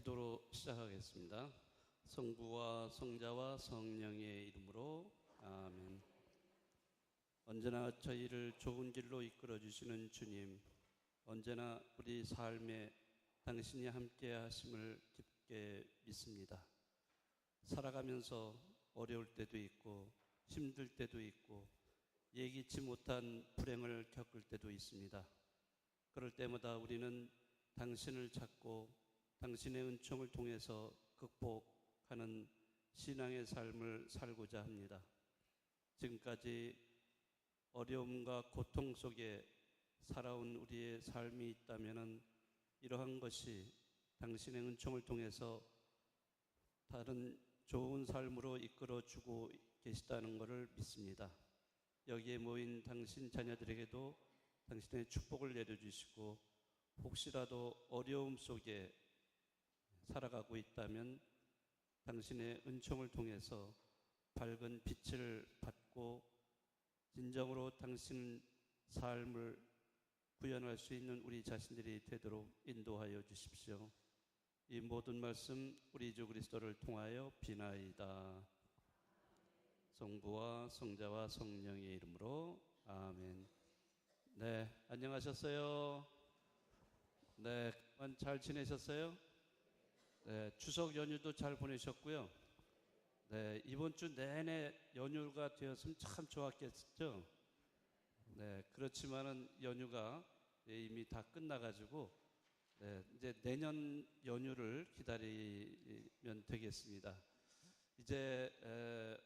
기도로 시작하겠습니다. 성부와 성자와 성령의 이름으로 아멘. 언제나 저희를 좋은 길로 이끌어 주시는 주님, 언제나 우리 삶에 당신이 함께 하심을 깊게 믿습니다. 살아가면서 어려울 때도 있고 힘들 때도 있고 예기치 못한 불행을 겪을 때도 있습니다. 그럴 때마다 우리는 당신을 찾고 당신의 은총을 통해서 극복하는 신앙의 삶을 살고자 합니다. 지금까지 어려움과 고통 속에 살아온 우리의 삶이 있다면 이러한 것이 당신의 은총을 통해서 다른 좋은 삶으로 이끌어주고 계시다는 것을 믿습니다. 여기에 모인 당신 자녀들에게도 당신의 축복을 내려주시고 혹시라도 어려움 속에 살아가고 있다면 당신의 은총을 통해서 밝은 빛을 받고 진정으로 당신 삶을 구현할 수 있는 우리 자신들이 되도록 인도하여 주십시오. 이 모든 말씀 우리 주 그리스도를 통하여 비나이다. 성부와 성자와 성령의 이름으로 아멘. 네, 안녕하셨어요? 네, 잘 지내셨어요? 네, 추석 연휴도 잘 보내셨고요. 네, 이번 주 내내 연휴가 되었으면 참 좋았겠죠? 네, 그렇지만은 연휴가 이미 다 끝나가지고 네, 이제 내년 연휴를 기다리면 되겠습니다. 이제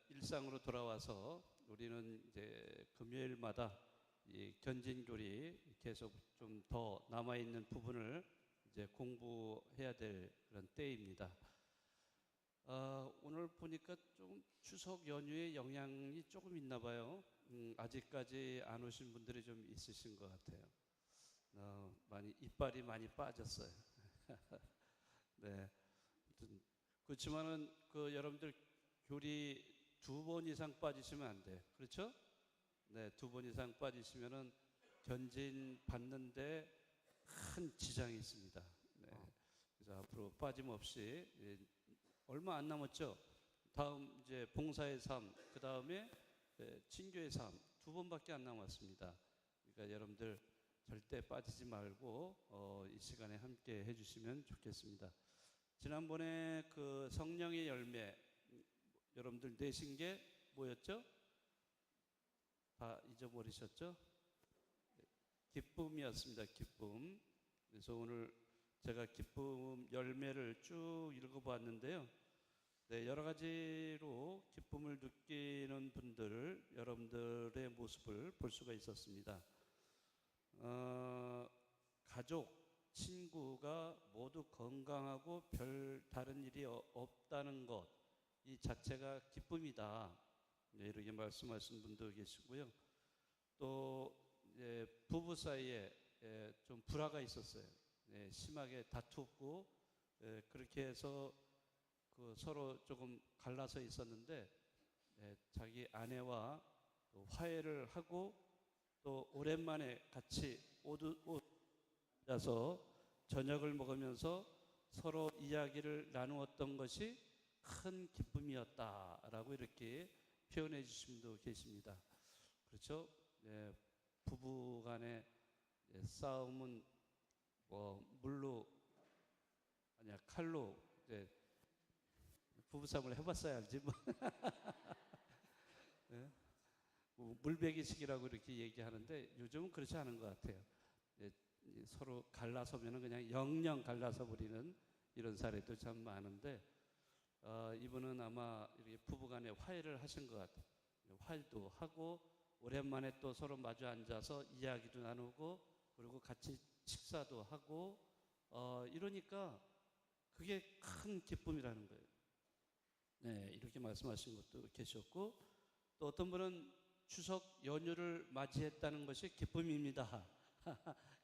일상으로 돌아와서 우리는 이제 금요일마다 이 견진교리 계속 좀 더 남아있는 부분을 이제 공부해야 될 그런 때입니다. 오늘 보니까 좀 추석 연휴의 영향이 조금 있나 봐요. 아직까지 안 오신 분들이 좀 있으신 것 같아요. 이빨이 많이 빠졌어요. 네. 그렇지만은 여러분들 교리 2번 이상 빠지시면 안 돼요. 그렇죠? 네, 2번 이상 빠지시면은 견진 받는데 큰 지장이 있습니다. 네. 그래서 앞으로 빠짐없이 얼마 안 남았죠? 다음 이제 봉사의 삶, 그 다음에 친교의 삶 2번밖에 안 남았습니다. 그러니까 여러분들 절대 빠지지 말고 이 시간에 함께 해주시면 좋겠습니다. 지난번에 그 성령의 열매 여러분들 내신 게 뭐였죠? 다 잊어버리셨죠? 기쁨이었습니다. 기쁨. 그래서 오늘 제가 기쁨 열매를 쭉 읽어봤는데요. 네, 여러 가지로 기쁨을 느끼는 분들, 여러분들의 모습을 볼 수가 있었습니다. 가족, 친구가 모두 건강하고 별 다른 일이 없다는 것, 이 자체가 기쁨이다. 네, 이렇게 말씀하신 분도 계시고요. 또 부부 사이에 좀 불화가 있었어요. 심하게 다투고 그렇게 해서 서로 조금 갈라서 있었는데 자기 아내와 화해를 하고 또 오랜만에 같이 앉아서 저녁을 먹으면서 서로 이야기를 나누었던 것이 큰 기쁨이었다라고 이렇게 표현해 주신 분도 계십니다. 그렇죠? 부부 간의 싸움은 물로 아니야 칼로 부부싸움을 해봤어야 알지 뭐. 네? 물베기식이라고 이렇게 얘기하는데 요즘은 그렇지 않은 것 같아요. 서로 갈라서면은 그냥 영영 갈라서 버리는 이런 사례도 참 많은데 이분은 아마 이렇게 부부간에 화해를 하신 것 같아요. 화해도 하고 오랜만에 또 서로 마주 앉아서 이야기도 나누고 그리고 같이 식사도 하고 이러니까 그게 큰 기쁨이라는 거예요. 네, 이렇게 말씀하신 것도 계셨고 또 어떤 분은 추석 연휴를 맞이했다는 것이 기쁨입니다.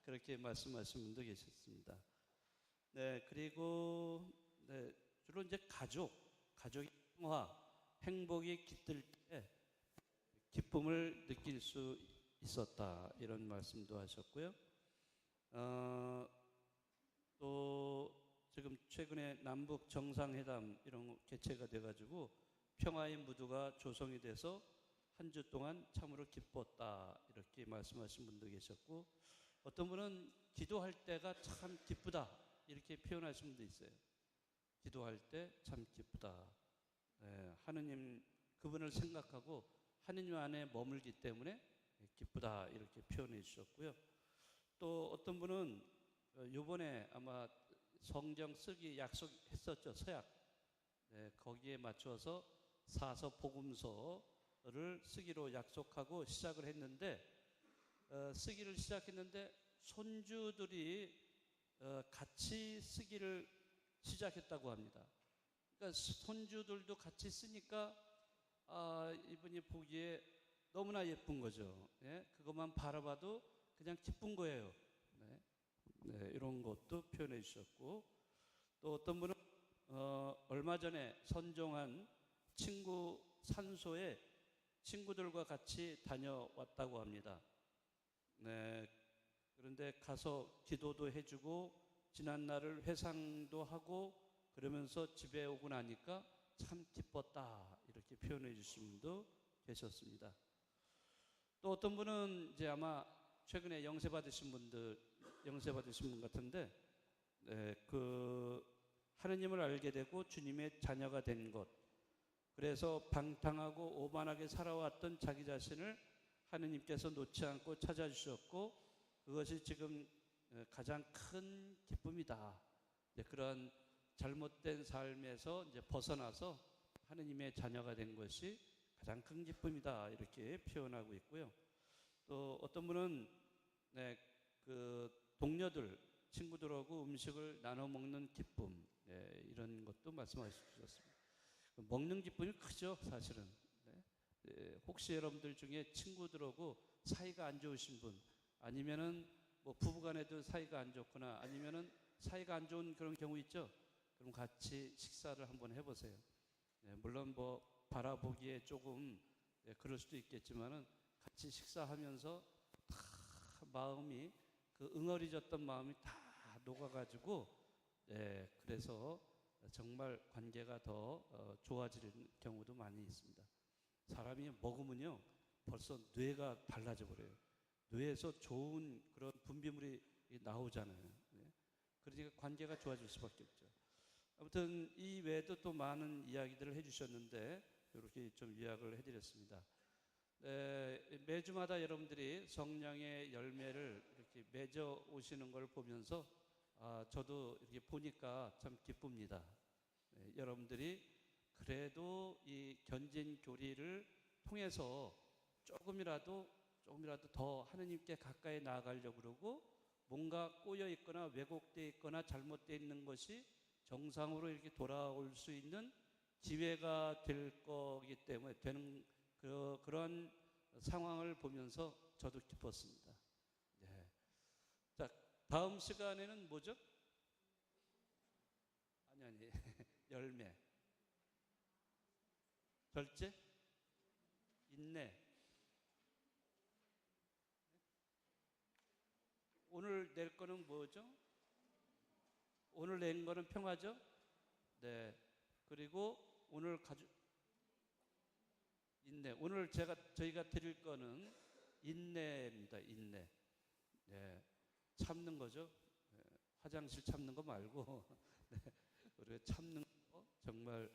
그렇게 말씀하신 분도 계셨습니다. 네, 그리고 주로 이제 가족의 평화, 행복이 깃들 때 기쁨을 느낄 수 있었다 이런 말씀도 하셨고요. 또 지금 최근에 남북 정상회담 이런 거 개최가 돼가지고 평화의 무드가 조성이 돼서 한 주 동안 참으로 기뻤다 이렇게 말씀하신 분도 계셨고, 어떤 분은 기도할 때가 참 기쁘다 이렇게 표현하신 분도 있어요. 기도할 때 참 기쁘다. 하느님 그분을 생각하고 하느님 안에 머물기 때문에 기쁘다 이렇게 표현해 주셨고요. 또 어떤 분은 요번에 아마 성경 쓰기 약속했었죠. 서약. 거기에 맞춰서 사서 복음서를 쓰기로 약속하고 시작을 했는데, 쓰기를 시작했는데 손주들이 같이 쓰기를 시작했다고 합니다. 그러니까 손주들도 같이 쓰니까 이분이 보기에 너무나 예쁜 거죠. 그것만 바라봐도 그냥 기쁜 거예요. 이런 것도 표현해 주셨고, 또 어떤 분은 얼마 전에 선종한 친구 산소에 친구들과 같이 다녀왔다고 합니다. 그런데 가서 기도도 해주고 지난 날을 회상도 하고 그러면서 집에 오고 나니까 참 기뻤다 이렇게 표현해 주신 분도 계셨습니다. 또 어떤 분은 이제 아마 최근에 영세 받으신 분 같은데, 그 하느님을 알게 되고 주님의 자녀가 된 것, 그래서 방탕하고 오만하게 살아왔던 자기 자신을 하느님께서 놓지 않고 찾아주셨고 그것이 지금 가장 큰 기쁨이다. 그런 잘못된 삶에서 이제 벗어나서 하느님의 자녀가 된 것이 가장 큰 기쁨이다 이렇게 표현하고 있고요. 또 어떤 분은 그 동료들, 친구들하고 음식을 나눠 먹는 기쁨, 이런 것도 말씀하셨습니다. 먹는 기쁨이 크죠, 사실은. 혹시 여러분들 중에 친구들하고 사이가 안 좋으신 분, 아니면은 뭐 부부간에도 사이가 안 좋거나 아니면은 사이가 안 좋은 그런 경우 있죠. 그럼 같이 식사를 한번 해보세요. 물론 뭐 바라보기에 조금 그럴 수도 있겠지만은 같이 식사하면서 다 마음이 그 응어리졌던 마음이 다 녹아가지고, 그래서 정말 관계가 더 좋아지는 경우도 많이 있습니다. 사람이 먹으면요 벌써 뇌가 달라져 버려요. 뇌에서 좋은 그런 분비물이 나오잖아요. 그러니까 관계가 좋아질 수밖에 없죠. 아무튼 이 외에도 또 많은 이야기들을 해주셨는데 이렇게 좀 요약을 해드렸습니다. 매주마다 여러분들이 성령의 열매를 이렇게 맺어 오시는 걸 보면서 저도 이렇게 보니까 참 기쁩니다. 여러분들이 그래도 이 견진 교리를 통해서 조금이라도 더 하느님께 가까이 나아가려고 그러고, 뭔가 꼬여 있거나 왜곡되어 있거나 잘못되어 있는 것이 정상으로 이렇게 돌아올 수 있는 기회가 될 거기 때문에 되는 그런 상황을 보면서 저도 기뻤습니다. 자, 다음 시간에는 뭐죠? 아니 열매, 절제, 인내. 오늘 낼 거는 뭐죠? 오늘 낸 거는 평화죠? 그리고 오늘 인내. 오늘 저희가 드릴 거는 인내입니다. 인내. 참는 거죠. 화장실 참는 거 말고 우리가 참는 거 정말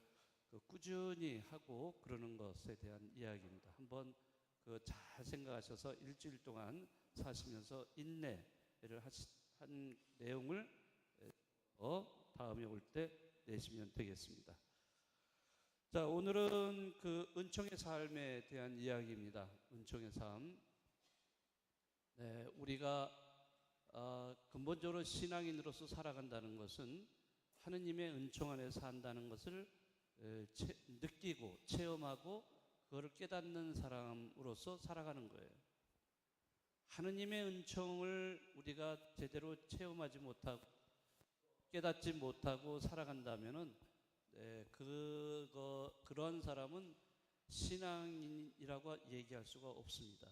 꾸준히 하고 그러는 것에 대한 이야기입니다. 한번 잘 생각하셔서 일주일 동안 사시면서 인내를 한 내용을 다음에 올 때 내시면 되겠습니다. 자, 오늘은 그 은총의 삶에 대한 이야기입니다. 은총의 삶. 우리가 근본적으로 신앙인으로서 살아간다는 것은 하느님의 은총 안에서 산다는 것을 느끼고 체험하고 그거를 깨닫는 사람으로서 살아가는 거예요. 하느님의 은총을 우리가 제대로 체험하지 못하고 깨닫지 못하고 살아간다면은 그런 사람은 신앙인이라고 얘기할 수가 없습니다.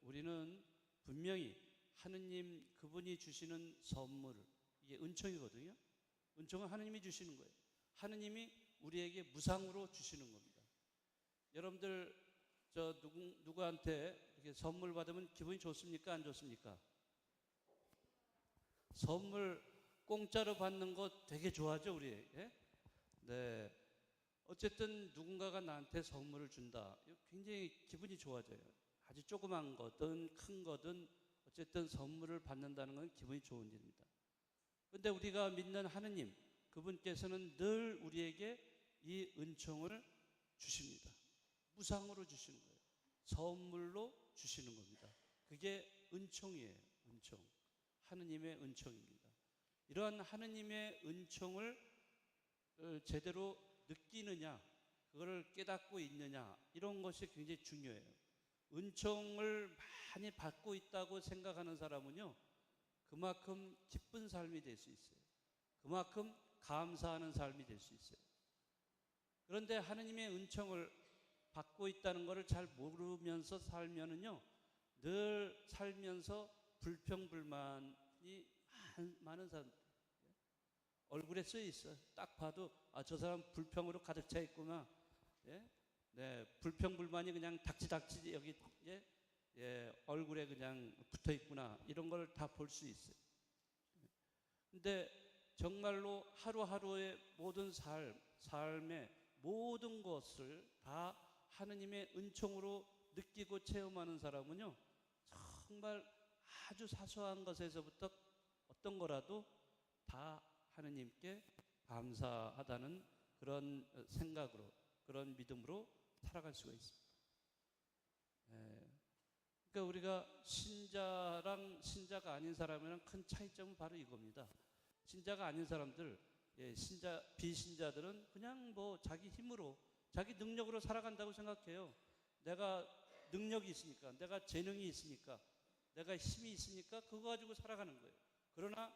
우리는 분명히 하느님 그분이 주시는 선물, 이게 은총이거든요. 은총은 하느님이 주시는 거예요. 하느님이 우리에게 무상으로 주시는 겁니다. 여러분들 저 누구한테 이렇게 선물 받으면 기분이 좋습니까? 안 좋습니까? 선물 공짜로 받는 거 되게 좋아하죠, 우리. 예? 네. 어쨌든 누군가가 나한테 선물을 준다. 굉장히 기분이 좋아져요. 아주 조그만 거든 큰 거든 어쨌든 선물을 받는다는 건 기분이 좋은 일입니다. 그런데 우리가 믿는 하느님, 그분께서는 늘 우리에게 이 은총을 주십니다. 무상으로 주시는 거예요. 선물로 주시는 겁니다. 그게 은총이에요. 은총. 하느님의 은총입니다. 이러한 하느님의 은총을 제대로 느끼느냐, 그거를 깨닫고 있느냐, 이런 것이 굉장히 중요해요. 은총을 많이 받고 있다고 생각하는 사람은요, 그만큼 기쁜 삶이 될 수 있어요. 그만큼 감사하는 삶이 될 수 있어요. 그런데 하느님의 은총을 받고 있다는 것을 잘 모르면서 살면은요, 늘 살면서 불평불만이 많은 사람, 얼굴에 쓰여 있어요. 딱 봐도 저 사람 불평으로 가득 차 있구나. 예? 네, 불평불만이 그냥 닥치닥치 여기 얼굴에 그냥 붙어 있구나. 이런 걸 다 볼 수 있어요. 근데 정말로 하루하루의 모든 삶의 모든 것을 다 하느님의 은총으로 느끼고 체험하는 사람은요, 정말 아주 사소한 것에서부터 어떤 거라도 다 하느님께 감사하다는 그런 생각으로, 그런 믿음으로 살아갈 수가 있습니다. 그러니까 우리가 신자랑 신자가 아닌 사람이랑 큰 차이점은 바로 이겁니다. 신자가 아닌 사람들, 비신자들은 그냥 뭐 자기 힘으로, 자기 능력으로 살아간다고 생각해요. 내가 능력이 있으니까, 내가 재능이 있으니까, 내가 힘이 있으니까 그거 가지고 살아가는 거예요. 그러나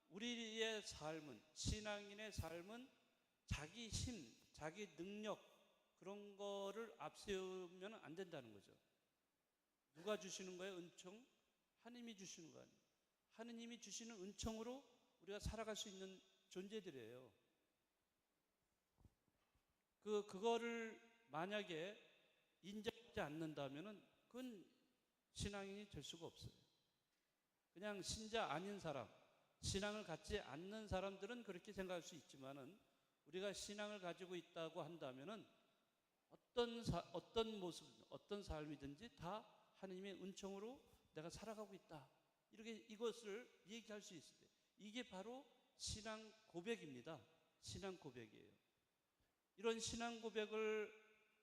우리의 삶은, 신앙인의 삶은 자기 힘, 자기 능력, 그런 거를 앞세우면 안 된다는 거죠. 누가 주시는 거예요? 은총? 하느님이 주시는 거 아니에요. 하느님이 주시는 은총으로 우리가 살아갈 수 있는 존재들이에요. 그거를 만약에 인정하지 않는다면은 그건 신앙인이 될 수가 없어요. 그냥 신자 아닌 사람, 신앙을 갖지 않는 사람들은 그렇게 생각할 수 있지만은 우리가 신앙을 가지고 있다고 한다면은 어떤 모습, 어떤 삶이든지 다 하느님의 은총으로 내가 살아가고 있다. 이렇게 이것을 얘기할 수 있을 때, 이게 바로 신앙 고백입니다. 신앙 고백이에요. 이런 신앙 고백을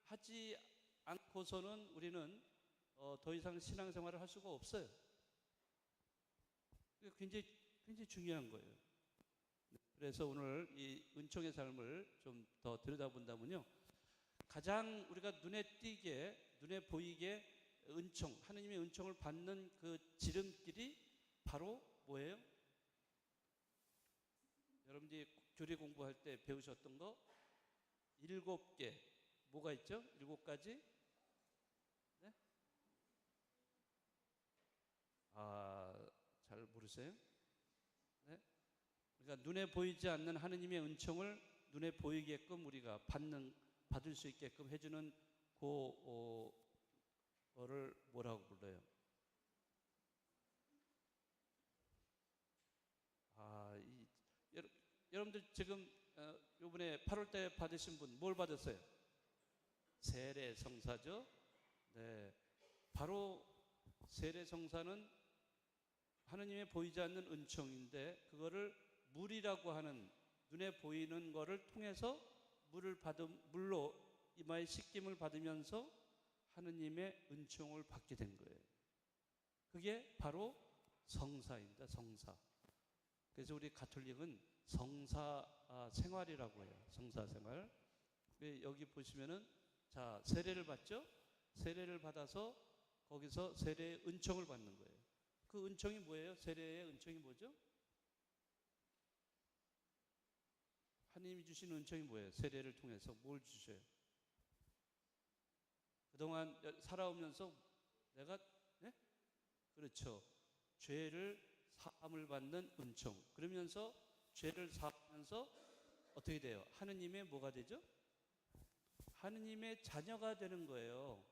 하지 않고서는 우리는 더 이상 신앙생활을 할 수가 없어요. 굉장히 중요한 거예요. 그래서 오늘 이 은총의 삶을 좀 더 들여다본다면요, 가장 우리가 눈에 띄게, 눈에 보이게 은총, 하느님의 은총을 받는 그 지름길이 바로 뭐예요? 여러분들이 교리 공부할 때 배우셨던 거 7개, 뭐가 있죠? 7가지? 네? 잘 모르세요? 네? 그러니까 눈에 보이지 않는 하느님의 은총을 눈에 보이게끔 우리가 받을 수 있게끔 해주는 그거를 뭐라고 불러요? 여러분들 지금 이번에 8월 때 받으신 분 뭘 받았어요? 세례성사죠? 네, 바로 세례성사는 하느님의 보이지 않는 은총인데, 그거를 물이라고 하는 눈에 보이는 거를 통해서 물로 이마에 씻김을 받으면서 하느님의 은총을 받게 된 거예요. 그게 바로 성사입니다. 성사. 그래서 우리 가톨릭은 성사 생활이라고 해요. 성사 생활. 여기 보시면은, 자, 세례를 받죠? 세례를 받아서 거기서 세례의 은총을 받는 거예요. 그 은총이 뭐예요? 세례의 은총이 뭐죠? 하나님이 주신 은총이 뭐예요? 세례를 통해서 뭘 주셔요? 그동안 살아오면서 내가, 네? 그렇죠. 죄를 사함을 받는 은총. 그러면서 죄를 사하면서 어떻게 돼요? 하느님의 뭐가 되죠? 하느님의 자녀가 되는 거예요.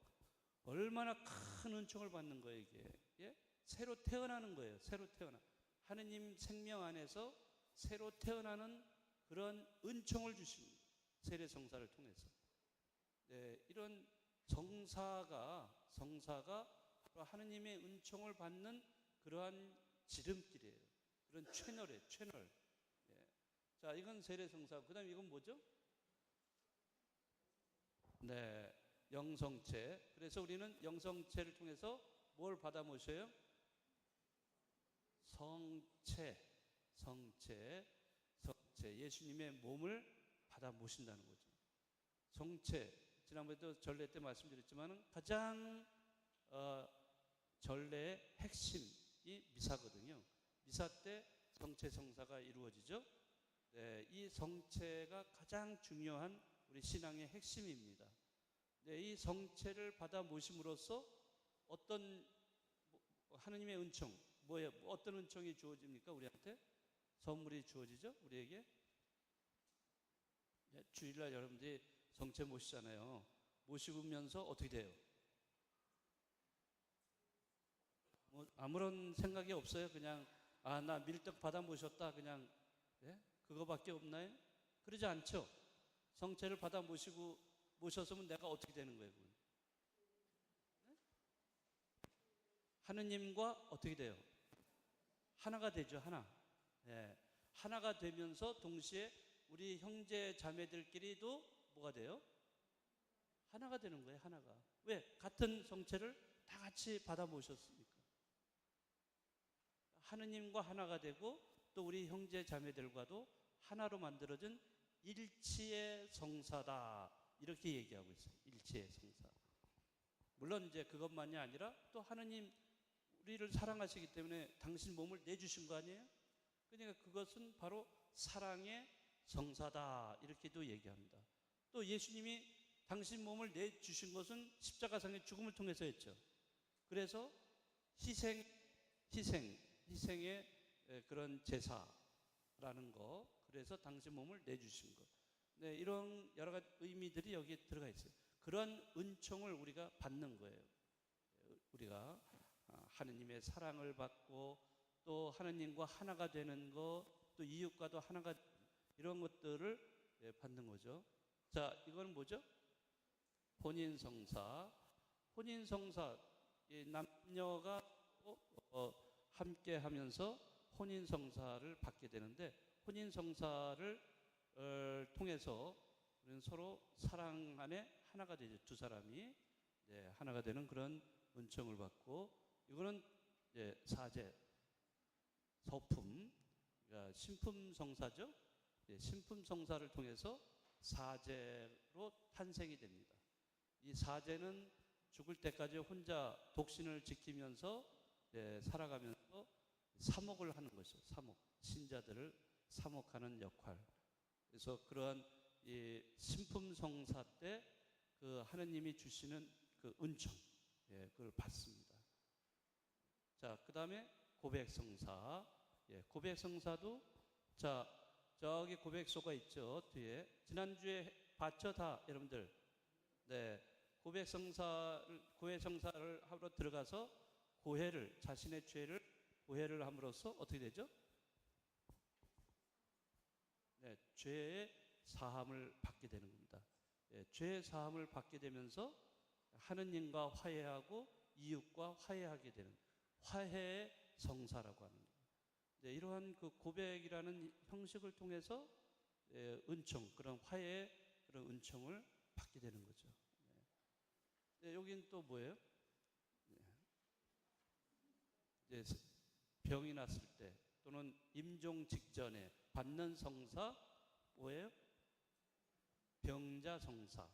얼마나 큰 은총을 받는 거예요, 이게. 예? 새로 태어나는 거예요. 새로 태어나. 하느님 생명 안에서 새로 태어나는 그런 은총을 주십니다. 세례 성사를 통해서. 네, 이런 성사가 바로 하느님의 은총을 받는 그러한 지름길이에요. 그런 채널이에요, 채널. 예. 자, 이건 세례 성사. 그 다음에 이건 뭐죠? 네, 영성체. 그래서 우리는 영성체를 통해서 뭘 받아 모셔요? 성체. 예수님의 몸을 받아 모신다는 거죠. 성체. 지난번에도 전례 때 말씀드렸지만 가장 전례의 핵심이 미사거든요. 미사 때 성체 성사가 이루어지죠. 네, 이 성체가 가장 중요한 우리 신앙의 핵심입니다. 네, 이 성체를 받아 모심으로써 어떤 하느님의 은총, 뭐예요? 어떤 은총이 주어집니까? 우리한테 선물이 주어지죠? 우리에게. 네, 주일날 여러분들이 성체 모시잖아요. 모시면서 어떻게 돼요? 뭐 아무런 생각이 없어요. 그냥 나 밀떡 받아 모셨다. 그냥 네? 그거밖에 없나요? 그러지 않죠. 성체를 받아 모셨으면 내가 어떻게 되는 거예요? 네? 하느님과 어떻게 돼요? 하나가 되죠. 하나. 네. 하나가 되면서 동시에 우리 형제 자매들끼리도 뭐가 돼요? 하나가 되는 거예요. 하나가. 왜? 같은 성체를 다 같이 받아 모셨으니까. 하느님과 하나가 되고 또 우리 형제 자매들과도 하나로 만들어진 일치의 성사다. 이렇게 얘기하고 있어요. 일치의 성사. 물론 이제 그것만이 아니라 또 하느님 우리를 사랑하시기 때문에 당신 몸을 내주신 거 아니에요? 그러니까 그것은 바로 사랑의 성사다. 이렇게도 얘기합니다. 또 예수님이 당신 몸을 내주신 것은 십자가상의 죽음을 통해서였죠. 그래서 희생의 그런 제사라는 거. 그래서 당신 몸을 내주신 것. 네, 이런 여러 가지 의미들이 여기에 들어가 있어요. 그런 은총을 우리가 받는 거예요. 우리가 하느님의 사랑을 받고 또 하느님과 하나가 되는 것, 또 이웃과도 하나가 이런 것들을 받는 거죠. 자, 이건 뭐죠? 혼인성사. 혼인성사, 남녀가 함께 하면서 혼인성사를 받게 되는데 혼인성사를 통해서 우리는 서로 사랑 안에 하나가 되죠. 두 사람이 하나가 되는 그런 은총을 받고 이거는 사제, 서품, 그러니까 신품성사죠. 신품성사를 통해서 사제로 탄생이 됩니다. 이 사제는 죽을 때까지 혼자 독신을 지키면서 살아가면서 사목을 하는 것이죠. 사목, 신자들을 사목하는 역할. 그래서 그러한 이 신품성사 때 그 하느님이 주시는 그 은총, 그걸 받습니다. 자, 그 다음에 고백성사. 고백성사도 자, 저기 고백소가 있죠. 뒤에. 지난주에 봤죠, 다 여러분들. 네, 고해성사를 하러 들어가서 자신의 죄를 고해를 함으로써 어떻게 되죠? 네, 죄의 사함을 받게 되는 겁니다. 죄의 사함을 받게 되면서 하느님과 화해하고 이웃과 화해하게 되는 화해의 성사라고 하는 거예요. 네, 이러한 그 고백이라는 형식을 통해서 은총, 그런 화해의 그런 은총을 받게 되는 거죠. 네, 여기는 또 뭐예요? 병이 났을 때 또는 임종 직전에 받는 성사 뭐예요? 병자성사.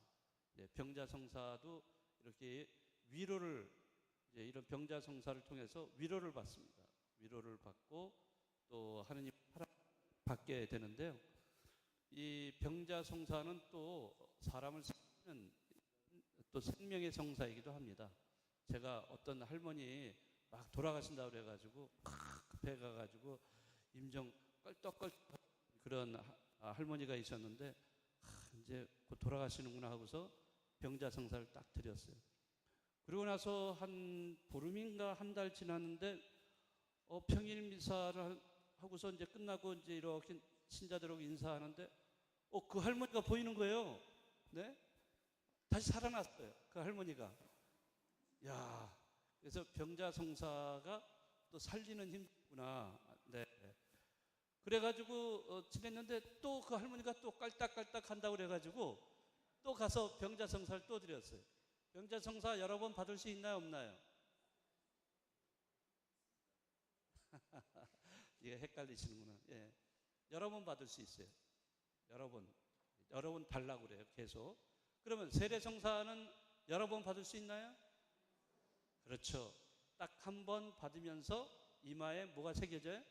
병자성사도 이렇게 위로를 이런 병자성사를 통해서 위로를 받습니다. 위로를 받고 또 하느님 받게 되는데요. 이 병자성사는 또 사람을 살리는 또 생명의 성사이기도 합니다. 제가 어떤 할머니 막 돌아가신다고 그래가지고 급해 가가지고 임종 껄떡껄떡 그런 할머니가 있었는데 이제 곧 돌아가시는구나 하고서 병자성사를 딱 드렸어요. 그리고 나서 한 보름인가 한 달 지났는데 평일 미사를 하고서 이제 끝나고 이제 이렇게 신자들하고 인사하는데 그 할머니가 보이는 거예요. 네? 다시 살아났어요. 그 할머니가. 야, 그래서 병자성사가 또 살리는 힘이구나. 네. 그래가지고 지냈는데 또 그 할머니가 또 깔딱깔딱 한다고 그래가지고 또 가서 병자성사를 또 드렸어요. 병자성사 여러 번 받을 수 있나요, 없나요? 이게 헷갈리시는구나. 예. 여러 번 받을 수 있어요. 여러 번 달라고 그래요. 계속. 그러면 세례성사는 여러 번 받을 수 있나요? 그렇죠. 딱 한 번 받으면서 이마에 뭐가 새겨져요?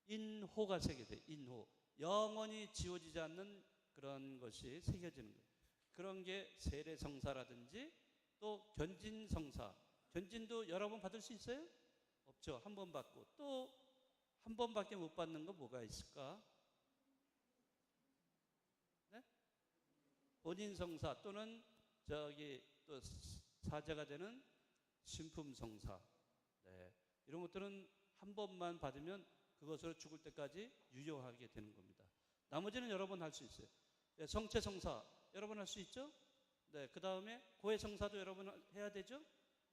인호가 새겨져요. 인호. 영원히 지워지지 않는 그런 것이 새겨지는 거예요. 그런 게 세례성사라든지 또 견진성사. 견진도 여러 번 받을 수 있어요? 없죠. 한 번 받고 또 한 번밖에 못 받는 거 뭐가 있을까? 네? 본인성사 또는 또 사제가 되는 신품성사. 네. 이런 것들은 한 번만 받으면 그것으로 죽을 때까지 유효하게 되는 겁니다. 나머지는 여러 번 할 수 있어요. 네, 성체성사 여러 번 할 수 있죠? 네, 그 다음에 고해성사도 여러 번 해야 되죠?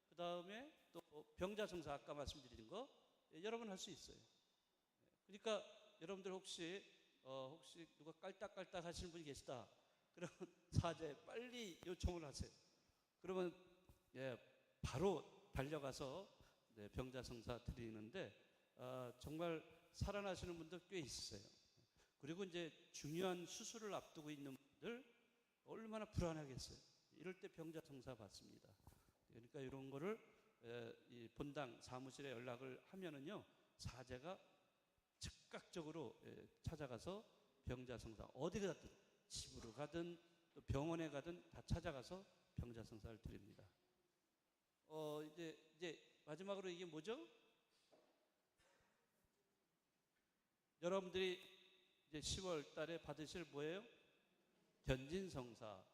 그 다음에 또 병자성사 아까 말씀드린 거 여러 번 할 수 있어요. 그러니까 여러분들 혹시 누가 깔딱깔딱 하시는 분이 계시다. 그러면 사제 빨리 요청을 하세요. 그러면 바로 달려가서 병자성사 드리는데 정말 살아나시는 분들 꽤 있어요. 그리고 이제 중요한 수술을 앞두고 있는 분들 얼마나 불안하겠어요. 이럴 때 병자성사 받습니다. 그러니까 이런 거를 이 본당 사무실에 연락을 하면은요 사제가 즉각적으로 찾아가서 병자성사 어디 가든 집으로 가든 또 병원에 가든 다 찾아가서 병자성사를 드립니다. 이제 마지막으로 이게 뭐죠? 여러분들이 이제 10월 달에 받으실 뭐예요? 견진성사.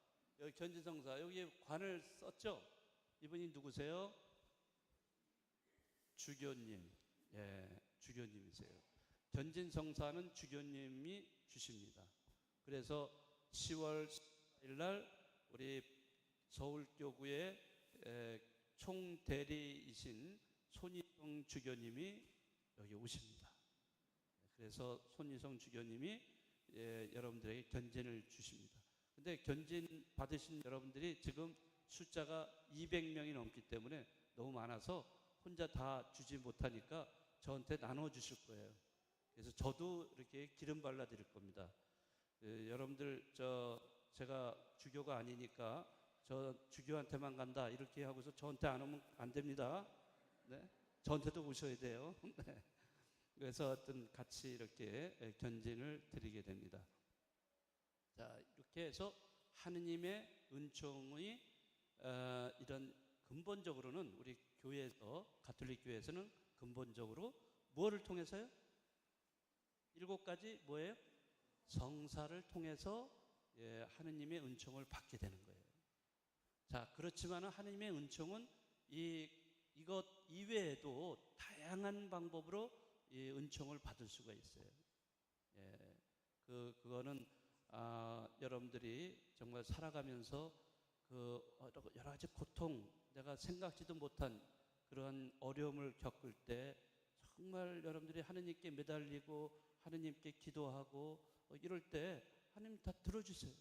여기 견진성사 여기에 관을 썼죠? 이분이 누구세요? 주교님. 예, 주교님이세요. 견진성사는 주교님이 주십니다. 그래서 10월 4일 날 우리 서울교구의 총대리이신 손희성 주교님이 여기 오십니다. 그래서 손희성 주교님이 여러분들에게 견진을 주십니다. 근데 견진 받으신 여러분들이 지금 숫자가 200명이 넘기 때문에 너무 많아서 혼자 다 주지 못하니까 저한테 나눠 주실 거예요. 그래서 저도 이렇게 기름 발라 드릴 겁니다. 여러분들 제가 주교가 아니니까 저 주교한테만 간다 이렇게 하고서 저한테 안 오면 안 됩니다. 네? 저한테도 오셔야 돼요. 네. 그래서 어떤 같이 이렇게 견진을 드리게 됩니다. 자, 이렇게 해서 하느님의 은총이 이런 근본적으로는 우리 교회에서 가톨릭 교회에서는 근본적으로 무엇을 통해서요? 7가지 뭐예요? 성사를 통해서 하느님의 은총을 받게 되는 거예요. 자, 그렇지만 하느님의 은총은 이것 이외에도 다양한 방법으로 이 은총을 받을 수가 있어요. 그거는 여러분들이 정말 살아가면서 여러 가지 고통, 내가 생각지도 못한 그런 어려움을 겪을 때 정말 여러분들이 하느님께 매달리고 하느님께 기도하고 이럴 때 하느님 다 들어주세요.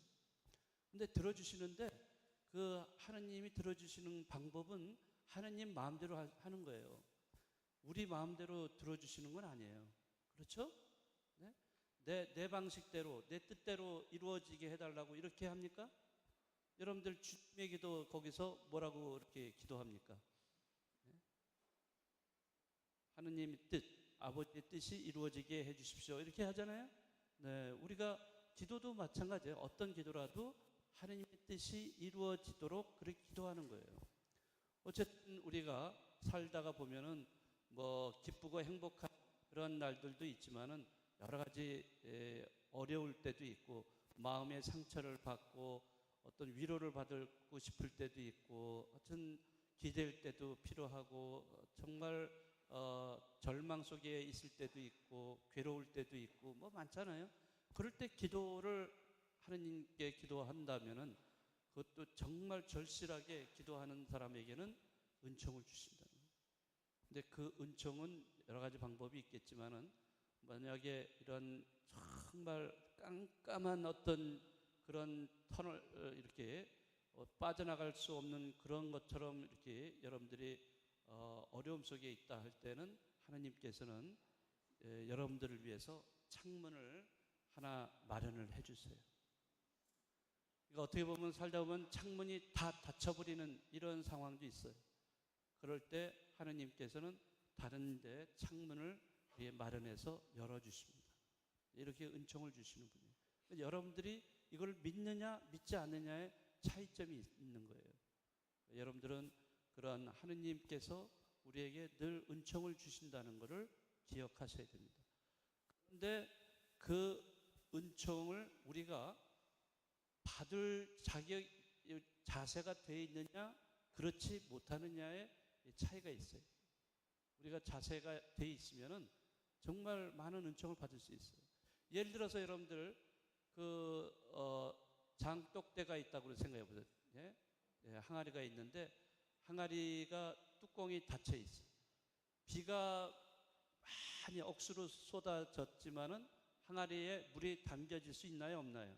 근데 들어주시는데 그 하느님이 들어주시는 방법은 하느님 마음대로 하는 거예요. 우리 마음대로 들어주시는 건 아니에요. 그렇죠? 네? 내 방식대로 내 뜻대로 이루어지게 해달라고 이렇게 합니까? 여러분들 주님의 기도 거기서 뭐라고 이렇게 기도합니까? 네? 하느님의 뜻, 아버지의 뜻이 이루어지게 해주십시오 이렇게 하잖아요. 네, 우리가 기도도 마찬가지예요. 어떤 기도라도 하느님의 뜻이 이루어지도록 그렇게 기도하는 거예요. 어쨌든 우리가 살다가 보면은 뭐 기쁘고 행복한 그런 날들도 있지만은 여러 가지 어려울 때도 있고 마음의 상처를 받고 어떤 위로를 받고 싶을 때도 있고 어떤 기댈 때도 필요하고 정말 절망 속에 있을 때도 있고 괴로울 때도 있고 뭐 많잖아요. 그럴 때 기도를 하느님께 기도한다면은 그것도 정말 절실하게 기도하는 사람에게는 은총을 주신다는 거예요. 근데 그 은총은 여러 가지 방법이 있겠지만은 만약에 이런 정말 깜깜한 어떤 그런 터널 이렇게 빠져나갈 수 없는 그런 것처럼 이렇게 여러분들이 어려움 속에 있다 할 때는 하나님께서는 여러분들을 위해서 창문을 하나 마련을 해 주세요. 그러니까 어떻게 보면 살다 보면 창문이 다 닫혀버리는 이런 상황도 있어요. 그럴 때 하나님께서는 다른 데 창문을 마련해서 열어주십니다. 이렇게 은총을 주시는 분이에요. 그러니까 여러분들이 이걸 믿느냐 믿지 않느냐의 차이점이 있는 거예요. 여러분들은 그런 하느님께서 우리에게 늘 은총을 주신다는 것을 기억하셔야 됩니다. 그런데 그 은총을 우리가 받을 자세가 되어 있느냐 그렇지 못하느냐의 차이가 있어요. 우리가 자세가 되어 있으면은 정말 많은 은총을 받을 수 있어요. 예를 들어서 여러분들 장독대가 있다고 생각해 보세요. 예? 예, 항아리가 있는데 항아리가 뚜껑이 닫혀 있어요. 비가 많이 억수로 쏟아졌지만은 항아리에 물이 담겨질 수 있나요, 없나요?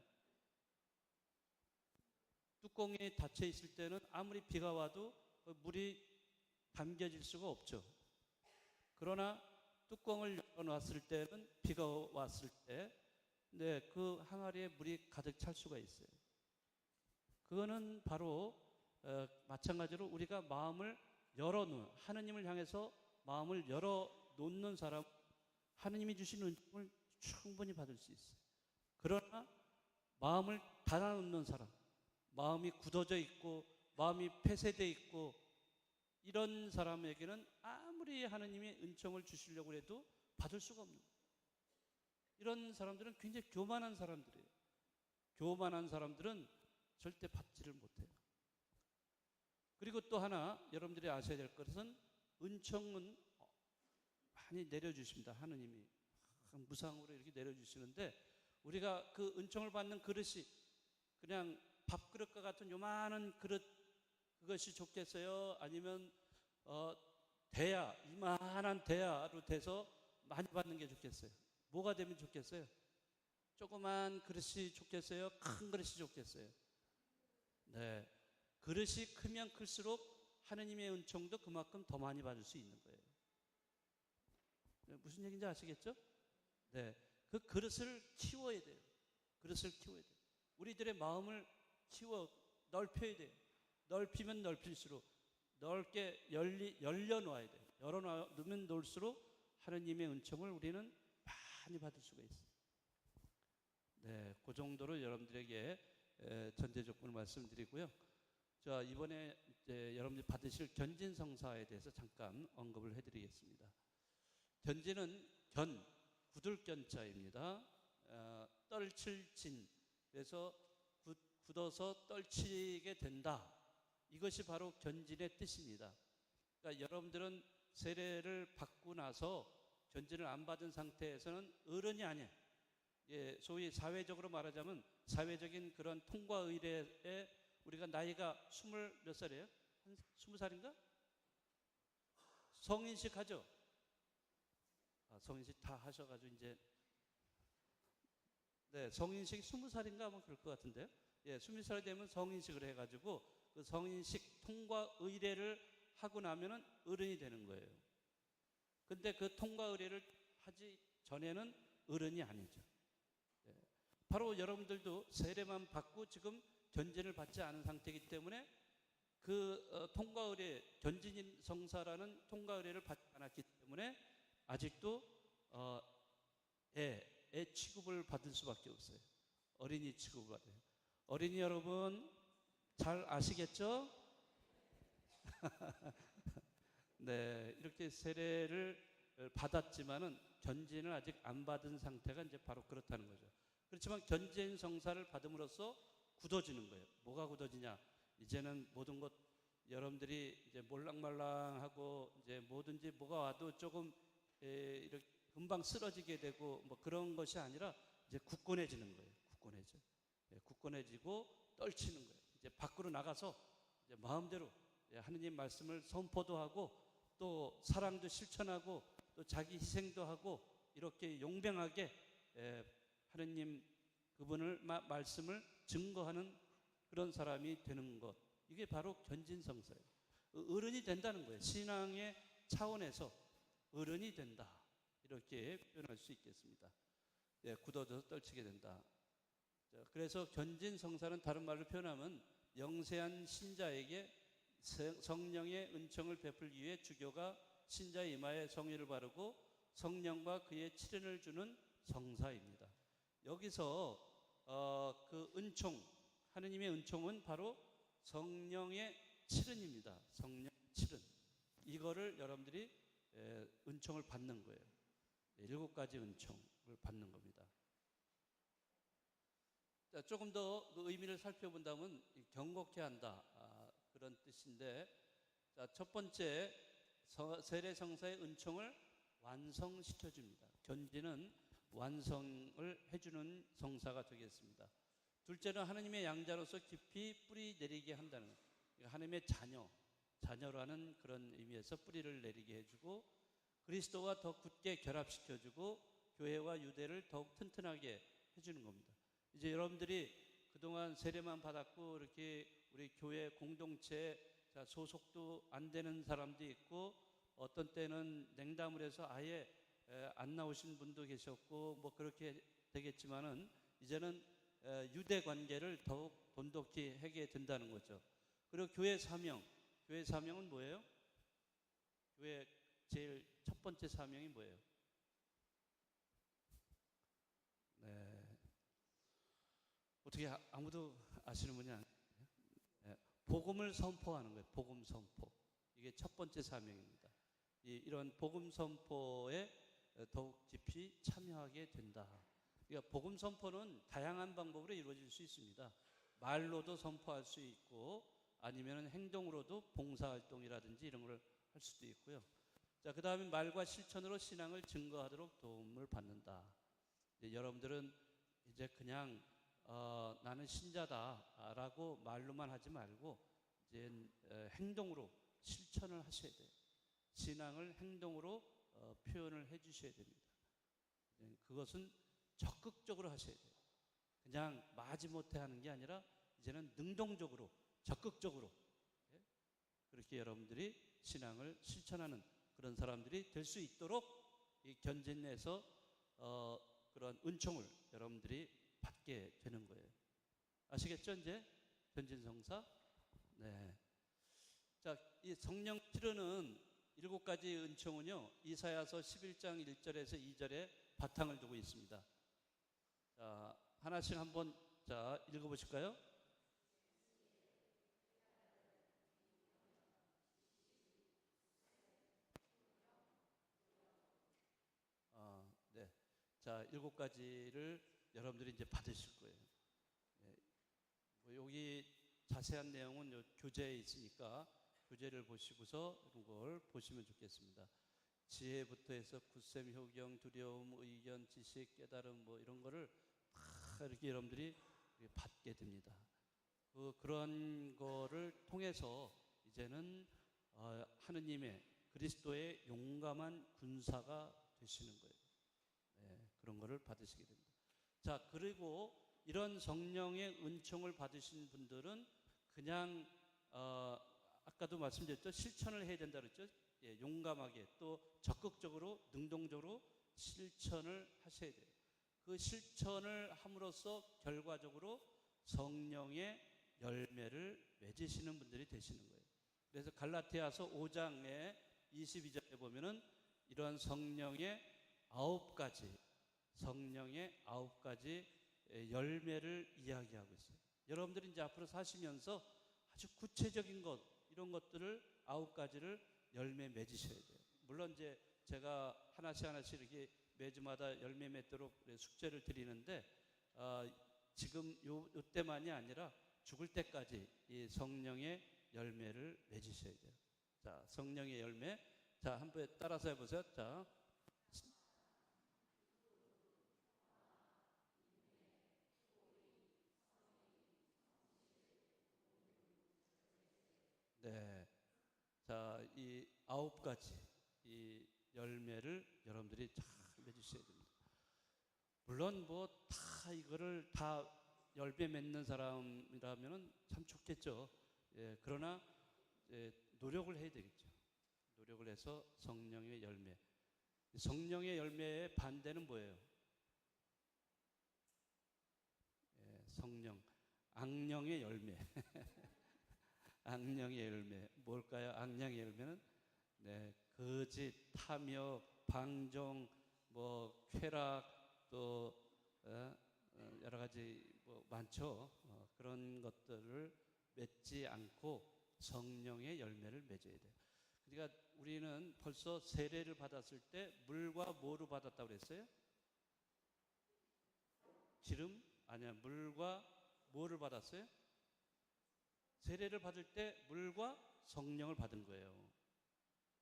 뚜껑이 닫혀 있을 때는 아무리 비가 와도 물이 담겨질 수가 없죠. 그러나 뚜껑을 열어놨을 때는 비가 왔을 때 그 항아리에 물이 가득 찰 수가 있어요. 그거는 바로 마찬가지로 우리가 마음을 열어놓은 하느님을 향해서 마음을 열어놓는 사람 하느님이 주신 은총을 충분히 받을 수 있어요. 그러나 마음을 닫아놓는 사람 마음이 굳어져 있고 마음이 폐쇄되어 있고 이런 사람에게는 아무리 하느님이 은총을 주시려고 해도 받을 수가 없는 거예요. 이런 사람들은 굉장히 교만한 사람들이에요. 교만한 사람들은 절대 받지를 못해요. 그리고 또 하나 여러분들이 아셔야 될 것은 은총은 많이 내려주십니다. 하느님이 무상으로 이렇게 내려주시는데 우리가 그 은총을 받는 그릇이 그냥 밥그릇과 같은 요만한 그릇 그것이 좋겠어요? 아니면 대야 이만한 대야로 돼서 많이 받는 게 좋겠어요? 뭐가 되면 좋겠어요? 조그만 그릇이 좋겠어요? 큰 그릇이 좋겠어요? 네, 그릇이 크면 클수록 하느님의 은총도 그만큼 더 많이 받을 수 있는 거예요. 네, 무슨 얘기인지 아시겠죠? 네, 그 그릇을 키워야 돼요. 그릇을 키워야 돼요. 우리들의 마음을 넓혀야 돼요. 넓히면 넓힐수록 넓게 열려놓아야 돼요. 열어놓으면 놓을수록 하느님의 은총을 우리는 많이 받을 수가 있어요. 네, 그 정도로 여러분들에게 전제 조건을 말씀드리고요. 자, 이번에 여러분들이 받으실 견진성사에 대해서 잠깐 언급을 해드리겠습니다. 견진은 굳을견자입니다. 떨칠진, 그래서 굳어서 떨치게 된다. 이것이 바로 견진의 뜻입니다. 그러니까 여러분들은 세례를 받고 나서 견진을 안 받은 상태에서는 어른이 아니에요. 예, 소위 사회적으로 말하자면 사회적인 그런 통과 의례에 우리가 나이가 몇 살이에요? 한 20살인가? 성인식 하죠? 성인식 다 하셔가지고 이제 네, 성인식 20살인가 아마 그럴 것 같은데요. 예, 20살 되면 성인식을 해가지고 그 성인식 통과 의례를 하고 나면은 어른이 되는 거예요. 근데 그 통과 의례를 하지 전에는 어른이 아니죠. 예, 바로 여러분들도 세례만 받고 지금 견진을 받지 않은 상태이기 때문에 그 통과 의례, 견진 성사라는 통과 의례를 받지 않았기 때문에 아직도 애 취급을 받을 수밖에 없어요. 어린이 취급을 받아요. 어린이 여러분 잘 아시겠죠? 네, 이렇게 세례를 받았지만은 견진을 아직 안 받은 상태가 이제 바로 그렇다는 거죠. 그렇지만 견진 성사를 받음으로써 굳어지는 거예요. 뭐가 굳어지냐? 이제는 모든 것 여러분들이 이제 몰랑말랑하고 이제 뭐든지 뭐가 와도 조금 이렇게 금방 쓰러지게 되고 뭐 그런 것이 아니라 이제 굳건해지는 거예요. 굳건해져. 굳건해지고 떨치는 거예요. 이제 밖으로 나가서 이제 마음대로 하느님 말씀을 선포도 하고 또 사랑도 실천하고 또 자기 희생도 하고 이렇게 용병하게 하느님 그분을 말씀을 증거하는 그런 사람이 되는 것, 이게 바로 견진성사예요. 어른이 된다는 거예요. 신앙의 차원에서 어른이 된다, 이렇게 표현할 수 있겠습니다. 굳어져서 떨치게 된다. 그래서 견진성사는 다른 말로 표현하면 영세한 신자에게 성령의 은총을 베풀기 위해 주교가 신자의 이마에 성유를 바르고 성령과 그의 칠연을 주는 성사입니다. 여기서 그 은총, 하느님의 은총은 바로 성령의 칠연입니다. 성령 칠연. 이거를 여러분들이 은총을 받는 거예요. 7가지 은총을 받는 겁니다. 자, 조금 더 그 의미를 살펴본다면 경곡해 한다, 그런 뜻인데, 자, 첫 번째 세례성사의 은총을 완성시켜 줍니다. 견지는 완성을 해주는 성사가 되겠습니다. 둘째는 하느님의 양자로서 깊이 뿌리 내리게 한다는 거예요. 하느님의 자녀라는 그런 의미에서 뿌리를 내리게 해주고 그리스도와 더 굳게 결합시켜주고 교회와 유대를 더욱 튼튼하게 해주는 겁니다. 이제 여러분들이 그동안 세례만 받았고 이렇게 우리 교회 공동체에 소속도 안 되는 사람도 있고 어떤 때는 냉담을 해서 아예 안 나오신 분도 계셨고 뭐 그렇게 되겠지만은 이제는 유대 관계를 더욱 돈독히 하게 된다는 거죠. 그리고 교회 사명은 뭐예요? 교회 제일 첫 번째 사명이 뭐예요? 네. 어떻게 아무도 아시는 분이 아니에요? 복음을 선포하는 거예요. 복음 선포. 이게 첫 번째 사명입니다. 이런 복음 선포에 더욱 깊이 참여하게 된다. 그러니까 복음 선포는 다양한 방법으로 이루어질 수 있습니다. 말로도 선포할 수 있고 아니면 행동으로도 봉사활동이라든지 이런 걸 할 수도 있고요. 자, 그 다음에 말과 실천으로 신앙을 증거하도록 도움을 받는다. 여러분들은 이제 그냥 나는 신자다라고 말로만 하지 말고 이제 행동으로 실천을 하셔야 돼요. 신앙을 행동으로 표현을 해 주셔야 됩니다. 그것은 적극적으로 하셔야 돼요. 그냥 마지못해 하는 게 아니라 이제는 능동적으로 적극적으로 그렇게 여러분들이 신앙을 실천하는 그런 사람들이 될 수 있도록 이 견진에서 그런 은총을 여러분들이 받게 되는 거예요. 아시겠죠? 이제 견진성사. 네. 자, 이 성령 치르는 7가지 은총은요, 이사야서 11장 1절에서 2절에 바탕을 두고 있습니다. 자, 하나씩 한번 읽어보실까요? 네. 자, 7가지를 여러분들이 이제 받으실 거예요. 네. 뭐 여기 자세한 내용은 요 교재에 있으니까 교재를 보시고서 이런 걸 보시면 좋겠습니다. 지혜부터 해서 굳셈, 효경, 두려움, 의견, 지식, 깨달음 뭐 이런 거를 다 이렇게 여러분들이 받게 됩니다. 그런 거를 통해서 이제는 하느님의 그리스도의 용감한 군사가 되시는 거예요. 네, 그런 거를 받으시게 됩니다. 자, 그리고 이런 성령의 은총을 받으신 분들은 그냥 아까도 말씀드렸죠. 실천을 해야 된다 그랬죠. 예, 용감하게 또 적극적으로 능동적으로 실천을 하셔야 돼요. 그 실천을 함으로써 결과적으로 성령의 열매를 맺으시는 분들이 되시는 거예요. 그래서 갈라디아서 5장의 22절에 보면은 이런 성령의 9가지 열매를 이야기하고 있어요. 여러분들이 이제 앞으로 사시면서 아주 구체적인 것, 이런 것들을 9가지를 열매 맺으셔야 돼요. 물론 이제 제가 하나씩 이렇게 매주마다 열매 맺도록 숙제를 드리는데 지금 요때만이 아니라 죽을 때까지 이 성령의 열매를 맺으셔야 돼요. 자, 성령의 열매. 자, 한번 따라서 해보세요. 자, 네. 자, 이 9가지 이 열매를 여러분들이 잘 맺으셔야 됩니다. 물론 뭐 다 이거를 다 열매 맺는 사람이라면 참 좋겠죠. 예, 그러나 노력을 해야 되겠죠. 노력을 해서 성령의 열매. 성령의 열매의 반대는 뭐예요? 예, 성령, 악령의 열매. 악령의 열매. 뭘까요? 악령의 열매는 거짓, 탐욕, 방종, 뭐 쾌락, 또 여러 가지 뭐 많죠. 그런 것들을 맺지 않고 성령의 열매를 맺어야 돼요. 그러니까 우리는 벌써 세례를 받았을 때 물과 뭐로 받았다고 그랬어요? 기름? 아니야. 물과 뭐를 받았어요? 세례를 받을 때 물과 성령을 받은 거예요.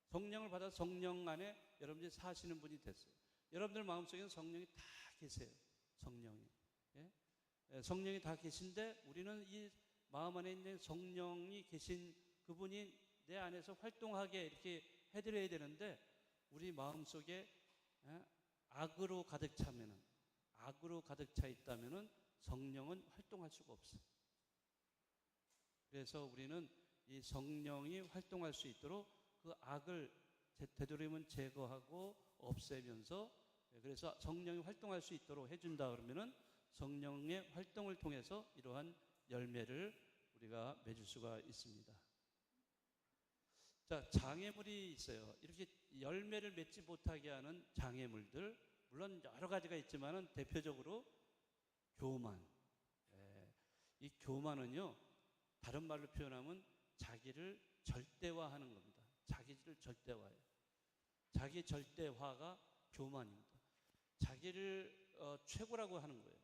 성령을 받아 성령 안에 여러분들이 사시는 분이 됐어요. 여러분들 마음속에는 성령이 다 계세요. 성령이. 예? 성령이 다 계신데 우리는 이 마음 안에 있는 성령이 계신 그분이 내 안에서 활동하게 이렇게 해드려야 되는데 우리 마음속에 악으로 가득 차면은 악으로 가득 차 있다면은 성령은 활동할 수가 없어요. 그래서 우리는 이 성령이 활동할 수 있도록 그 악을 되도록이면 제거하고 없애면서 그래서 성령이 활동할 수 있도록 해준다 그러면은 성령의 활동을 통해서 이러한 열매를 우리가 맺을 수가 있습니다. 자, 장애물이 있어요. 이렇게 열매를 맺지 못하게 하는 장애물들, 물론 여러 가지가 있지만은 대표적으로 교만. 이 교만은요, 다른 말로 표현하면 자기를 절대화하는 겁니다. 자기를 절대화해요. 자기 절대화가 교만입니다. 자기를 최고라고 하는 거예요.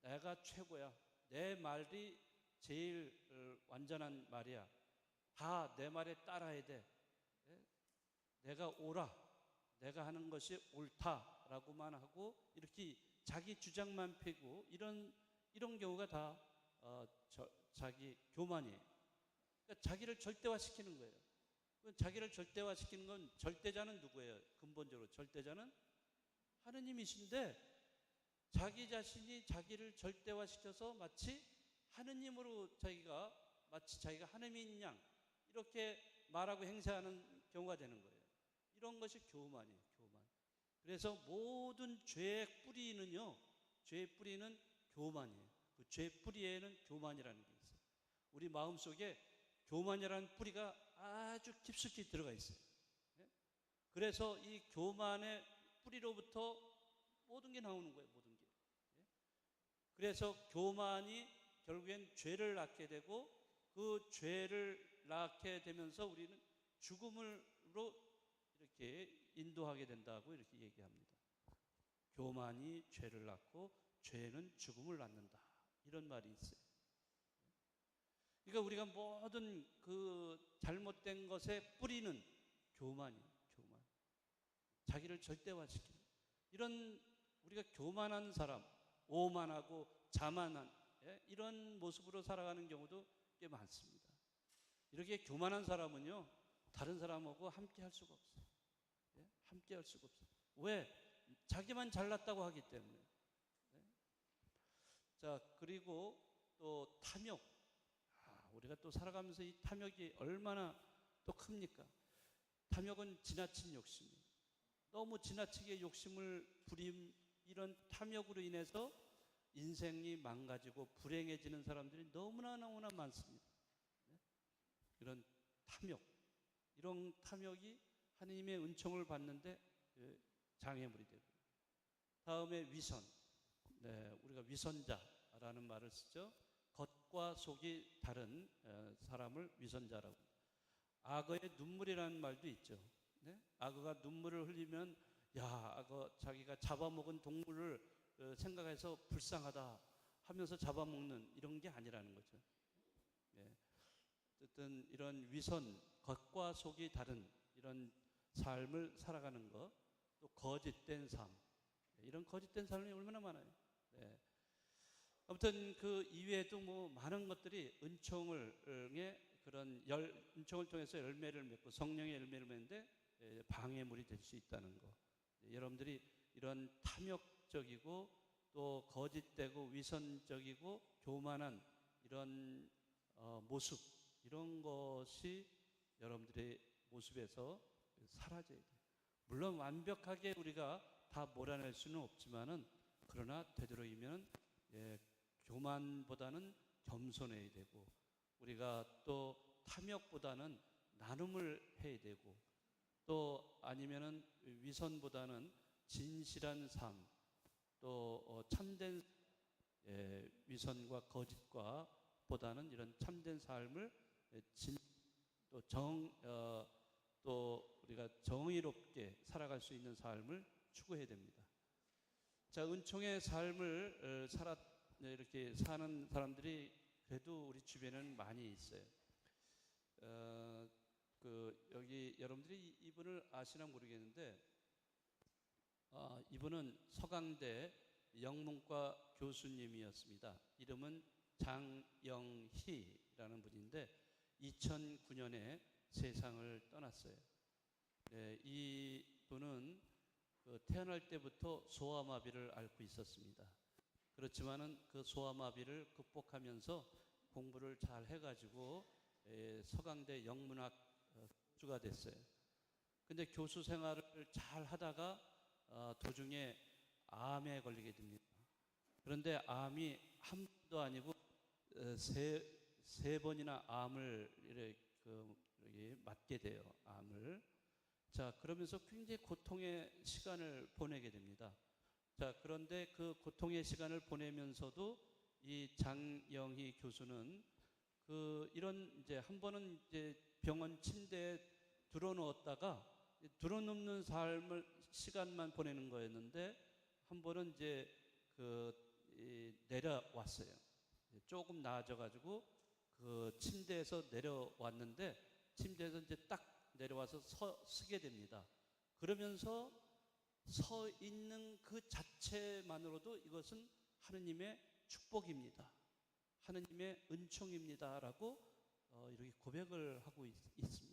내가 최고야. 내 말이 제일 완전한 말이야. 다 내 말에 따라야 돼. 내가 옳아. 내가 하는 것이 옳다라고만 하고 이렇게 자기 주장만 펴고 이런 경우가 다 자기 교만이에요. 그러니까 자기를 절대화시키는 거예요. 자기를 절대화시키는 건 절대자는 누구예요? 근본적으로 절대자는 하느님이신데 자기 자신이 자기를 절대화시켜서 마치 하느님으로 마치 자기가 하느님인 양 이렇게 말하고 행세하는 경우가 되는 거예요. 이런 것이 교만이에요. 교만. 그래서 모든 죄의 뿌리는요. 죄의 뿌리는 교만이에요. 그 죄의 뿌리에는 교만이라는 게 있어요. 우리 마음속에 교만이라는 뿌리가 아주 깊숙이 들어가 있어요. 그래서 이 교만의 뿌리로부터 모든 게 나오는 거예요. 모든 게. 그래서 교만이 결국엔 죄를 낳게 되고 그 죄를 낳게 되면서 우리는 죽음으로 이렇게 인도하게 된다고 이렇게 얘기합니다. 교만이 죄를 낳고 죄는 죽음을 낳는다. 이런 말이 있어요. 그러니까 우리가 모든 그 잘못된 것의 뿌리는 교만이에요. 교만. 자기를 절대화시키는. 이런 우리가 교만한 사람, 오만하고 자만한 이런 모습으로 살아가는 경우도 꽤 많습니다. 이렇게 교만한 사람은요, 다른 사람하고 함께 할 수가 없어요. 함께 할 수가 없어요. 왜? 자기만 잘났다고 하기 때문에. 자, 그리고 또 탐욕. 우리가 또 살아가면서 이 탐욕이 얼마나 또 큽니까? 탐욕은 지나친 욕심이에요. 너무 지나치게 욕심을 부림 이런 탐욕으로 인해서 인생이 망가지고 불행해지는 사람들이 너무나 많습니다. 이런 탐욕, 이런 탐욕이 하나님의 은총을 받는데 장애물이 되고, 다음에 위선. 우리가 위선자라는 말을 쓰죠. 겉과 속이 다른 사람을 위선자라고. 악어의 눈물이라는 말도 있죠. 네? 악어가 눈물을 흘리면 야, 악어 자기가 잡아먹은 동물을 생각해서 불쌍하다 하면서 잡아먹는 이런 게 아니라는 거죠. 예. 어쨌든 이런 위선, 겉과 속이 다른 이런 삶을 살아가는 것, 또 거짓된 삶, 이런 거짓된 삶이 얼마나 많아요. 네. 아무튼 그 이외에도 뭐 많은 것들이 은총의 그런 은총을 통해서 열매를 맺고 성령의 열매를 맺는데 방해물이 될 수 있다는 거. 여러분들이 이런 탐욕적이고 또 거짓되고 위선적이고 교만한 이런 모습, 이런 것이 여러분들의 모습에서 사라져야 돼요. 물론 완벽하게 우리가 다 몰아낼 수는 없지만은, 그러나 되도록이면 교만보다는 겸손해야 되고, 우리가 또 탐욕보다는 나눔을 해야 되고, 또 아니면은 위선보다는 진실한 삶, 또 참된 위선과 거짓과 보다는 이런 참된 삶을 또 우리가 정의롭게 살아갈 수 있는 삶을 추구해야 됩니다. 자, 은총의 삶을 이렇게 사는 사람들이 그래도 우리 주변에는 많이 있어요. 여기 여러분들이 이분을 아시나 모르겠는데, 이분은 서강대 영문과 교수님이었습니다. 이름은 장영희라는 분인데 2009년에 세상을 떠났어요. 네, 이 분은 태어날 때부터 소아마비를 앓고 있었습니다. 그렇지만은 그 소아마비를 극복하면서 공부를 잘 해가지고 서강대 영문학 교수가 됐어요. 근데 교수 생활을 잘 하다가 도중에 암에 걸리게 됩니다. 그런데 암이 한 번도 아니고 세 번이나 암을 이렇게 맞게 돼요. 암을. 자, 그러면서 굉장히 고통의 시간을 보내게 됩니다. 자, 그런데 그 고통의 시간을 보내면서도 이 장영희 교수는 이런 이제 한 번은 이제 병원 침대에 들어누웠다가 들어눕는 시간만 보내는 거였는데, 한 번은 이제 내려왔어요. 조금 나아져가지고 그 침대에서 내려왔는데, 침대에서 이제 딱 내려와서 서게 됩니다. 그러면서 서 있는 그 자체만으로도 이것은 하느님의 축복입니다. 하느님의 은총입니다라고 이렇게 고백을 하고 있습니다.